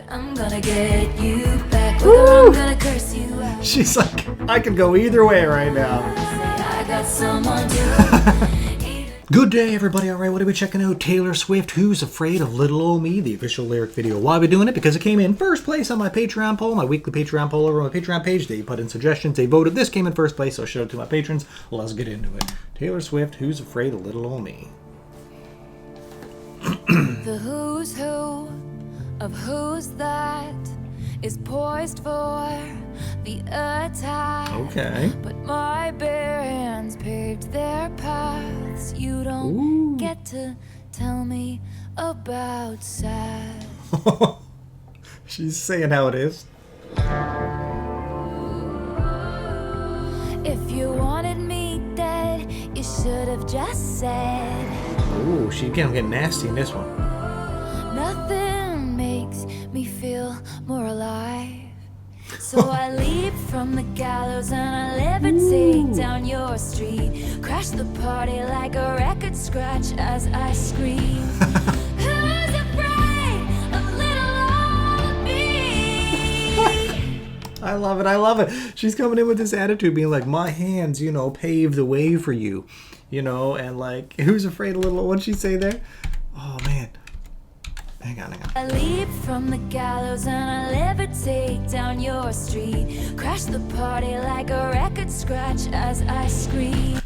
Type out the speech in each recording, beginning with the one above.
I'm gonna get you back, whether I'm gonna curse you out. She's like, I could go either way right now. I got someone to Good day, everybody. All right, what are we checking out? Taylor Swift, Who's Afraid of Little Ol' Me, the official lyric video. Why are we doing it? Because it came in first place on my Patreon poll, my weekly Patreon poll over on my Patreon page. They put in suggestions. They voted. This came in first place, so shout out to my patrons. Let's get into it. Taylor Swift, Who's Afraid of Little Ol' Me. The who's who of who's that is poised for the attack. Okay. But my bare hands paved their paths. You don't get to tell me about sad. She's saying how it is. If you wanted me dead, you should have just said. Ooh, she's gonna get nasty in this one. Nothing makes me feel more alive. So I leap from the gallows and I levitate down your street. Crash the party like a record scratch as I scream. Who's afraid of little old me? I love it. I love it. She's coming in with this attitude, being like, my hands, pave the way for you, and like, who's afraid of little, what'd she say there? Oh, man. Hang on. I leap from the gallows and I levitate down your street. Crash the party like a record scratch as I scream.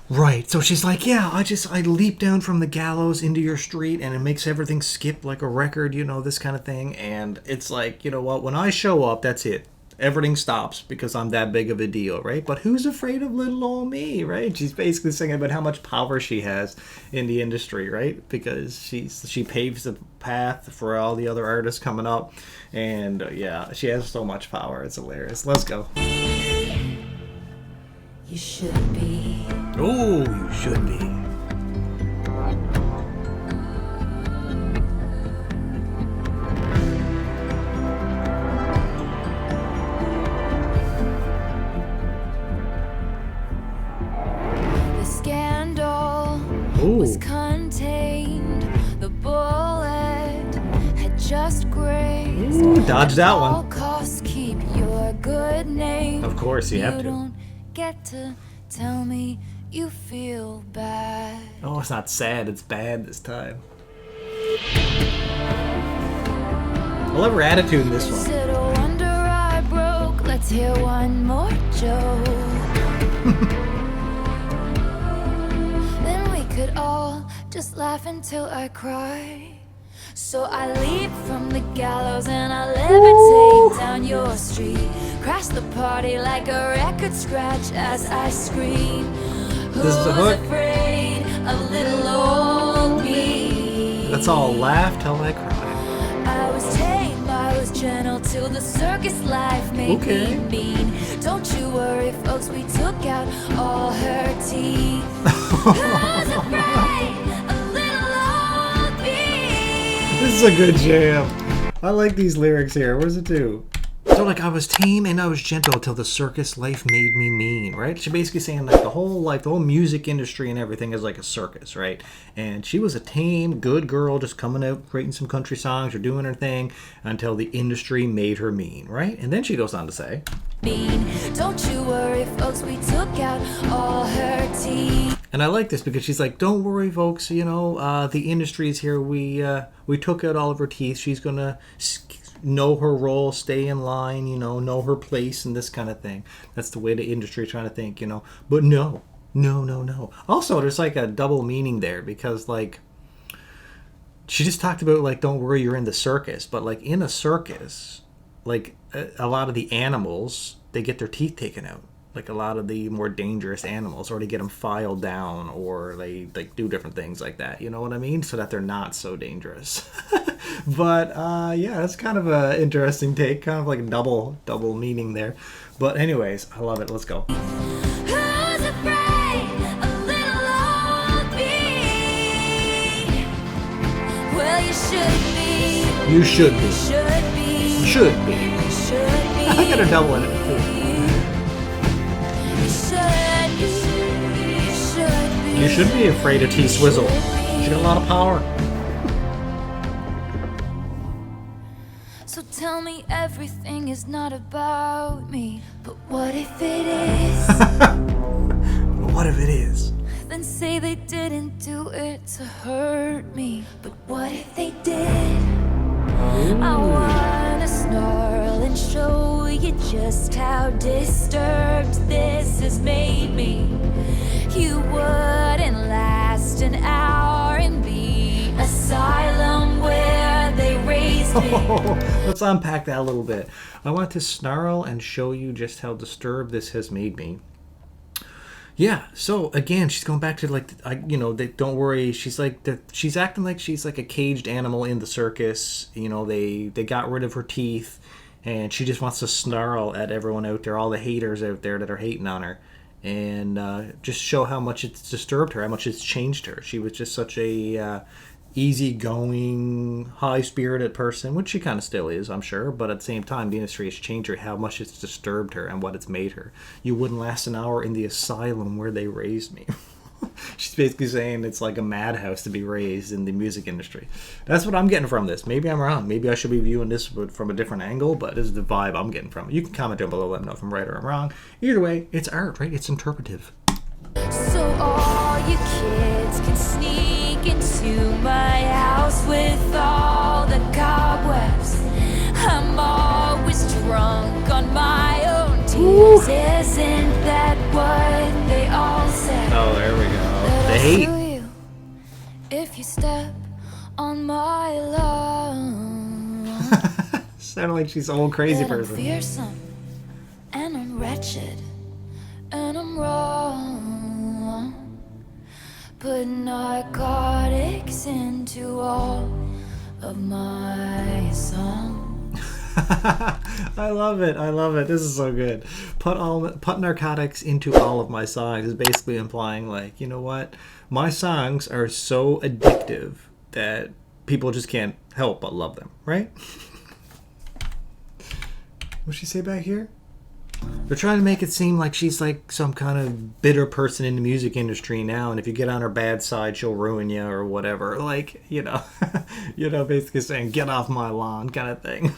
Right, so she's like, yeah, I leap down from the gallows into your street and it makes everything skip like a record, this kind of thing. And it's like, you know what, when I show up, that's it. Everything stops because I'm that big of a deal, right? But who's afraid of little old me, right? She's basically saying about how much power she has in the industry, right? Because she paves the path for all the other artists coming up. And yeah, she has so much power. It's hilarious. Let's go. You should be. Oh, you should be. The scandal was contained. The bullet had just grazed. Ooh, dodged that one. At all costs, keep your good name. Of course, you have to. Don't get to tell me you feel bad. Oh, it's not sad, it's bad this time. I love her attitude in this one. Said, "Oh, wonder I broke. Let's hear one more joke." Then we could all just laugh until I cry. So I leap from the gallows and I levitate down your street. Crash the party like a record scratch as I scream. This is the hook. Who's afraid of little old me? That's all laugh till I cry. I was tame, I was gentle till the circus life made me mean. Don't you worry, folks, we took out all her teeth. Who's afraid of little old me? This is a good jam. I like these lyrics here. What does it do? So like, I was tame and I was gentle till the circus life made me mean, right? She's basically saying like the whole music industry and everything is like a circus, right? And she was a tame, good girl just coming out, writing some country songs or doing her thing until the industry made her mean, right? And then she goes on to say, Don't you worry, folks, we took out all her teeth. and I like this because she's like, don't worry, folks, the industry's here. We took out all of her teeth. She's gonna know her role, stay in line, know her place and this kind of thing. That's the way the industry is trying to think, But no. Also, there's like a double meaning there because like she just talked about like, don't worry, you're in the circus. But like in a circus, like a lot of the animals, they get their teeth taken out. Like a lot of the more dangerous animals, or they get them filed down, or they like do different things like that. You know what I mean? So that they're not so dangerous. But yeah, that's kind of an interesting take, kind of like a double meaning there. But anyways, I love it. Let's go. Who's afraid of little old me? Well, you should be. You should be. Should be. Should be. Should be. I got a double in it too. You should be afraid of T-Swizzle. She got a lot of power. So tell me everything is not about me. But what if it is? What if it is? Then say they didn't do it to hurt me. But what if they did? I wanna snarl and show you just how disturbed this has made me. You wouldn't last an hour in the asylum where they raised me. Let's unpack that a little bit. I want to snarl and show you just how disturbed this has made me. Yeah, so again, she's going back to like, don't worry. She's like, she's acting like she's like a caged animal in the circus. You know, they got rid of her teeth, and she just wants to snarl at everyone out there, all the haters out there that are hating on her, and just show how much it's disturbed her, how much it's changed her. She was just such a easygoing, high-spirited person, which she kind of still is, I'm sure, but at the same time, the industry has changed her, how much it's disturbed her, and what it's made her. You wouldn't last an hour in the asylum where they raised me. She's basically saying it's like a madhouse to be raised in the music industry. That's what I'm getting from this. Maybe I'm wrong. Maybe I should be viewing this from a different angle, but this is the vibe I'm getting from it. You can comment down below, let me know if I'm right or I'm wrong. Either way, it's art, right? It's interpretive. So all you kids can sneak into my house with all the cobwebs. I'm always drunk on my own tears. Isn't that what they all say? Oh, there we go. That The I'll hate. sue you if you step on my lawn. Sounded like she's an old crazy That I'm person. fearsome and I'm wretched and I'm wrong. Put narcotics into all of my songs. I love it. I love it. This is so good. Put narcotics into all of my songs is basically implying, like, you know what? My songs are so addictive that people just can't help but love them, right? What'd she say back here? They're trying to make it seem like she's like some kind of bitter person in the music industry now, and if you get on her bad side, she'll ruin you or whatever. Like, basically saying, get off my lawn kind of thing.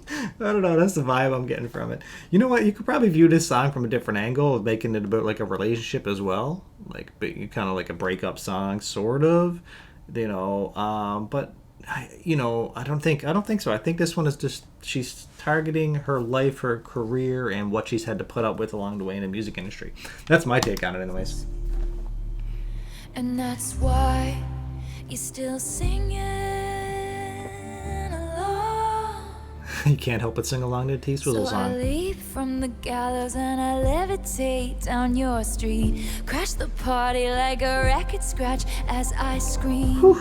I don't know. That's the vibe I'm getting from it. You know what? You could probably view this song from a different angle, making it about like a relationship as well. Like, kind of like a breakup song, sort of. But I don't think so. I think this one is just, she's targeting her life, her career, and what she's had to put up with along the way in the music industry. That's my take on it anyways. And that's why you're still singing along. You can't help but sing along to the T-Swizzle So I song. leap from the gallows and I levitate down your street. Crash the party like a record scratch as I scream.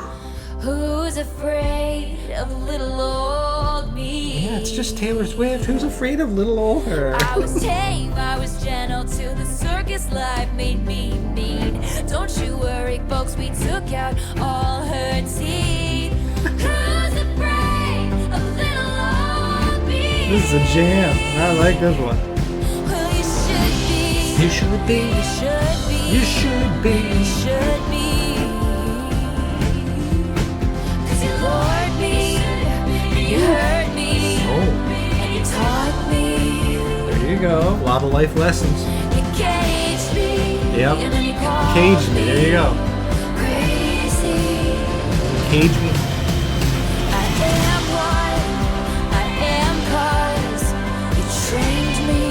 Who's afraid of little old me? Yeah, it's just Taylor Swift. Who's afraid of little old her? I was tame, I was gentle till the circus life made me mean. Don't you worry, folks, we took out all her teeth. Who's afraid of little old me? This is a jam. I like this one. Well, you should be. You should be. You should be. You should be. You should be. 'Cause you lured me, you hurt me, Oh, and you taught me. there you go. A lot of life lessons. You caged me. Yep. And then you called Caged me. There you go. Crazy. Cage me. I am what I am 'cause you trained me.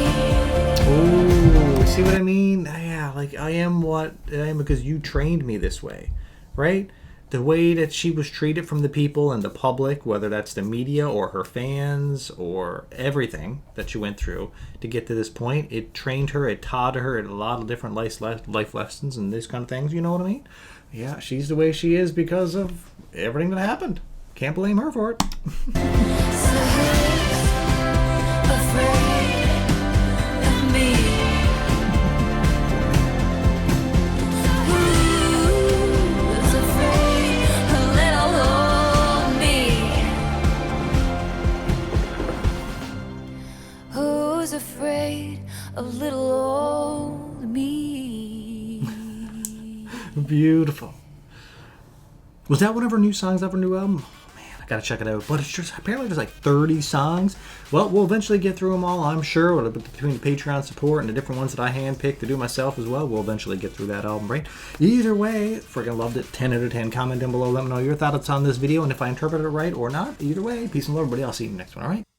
Ooh, see what I mean? Yeah, like I am what I am because you trained me this way, right? The way that she was treated from the people and the public, whether that's the media or her fans or everything that she went through to get to this point, it trained her, it taught her a lot of different life lessons and these kind of things, you know what I mean? Yeah, she's the way she is because of everything that happened. Can't blame her for it. So who's afraid of me? Who's afraid of little old me? Who's afraid of little old me? Beautiful. Was that one of her new songs off her new album? Oh man, I gotta check it out. But it's just apparently there's like 30 songs. Well, we'll eventually get through them all, I'm sure. Between the Patreon support and the different ones that I handpicked to do myself as well, we'll eventually get through that album, right? Either way, freaking loved it. 10 out of 10. Comment down below. Let me know your thoughts on this video and if I interpreted it right or not. Either way, peace and love, everybody. I'll see you in the next one, all right?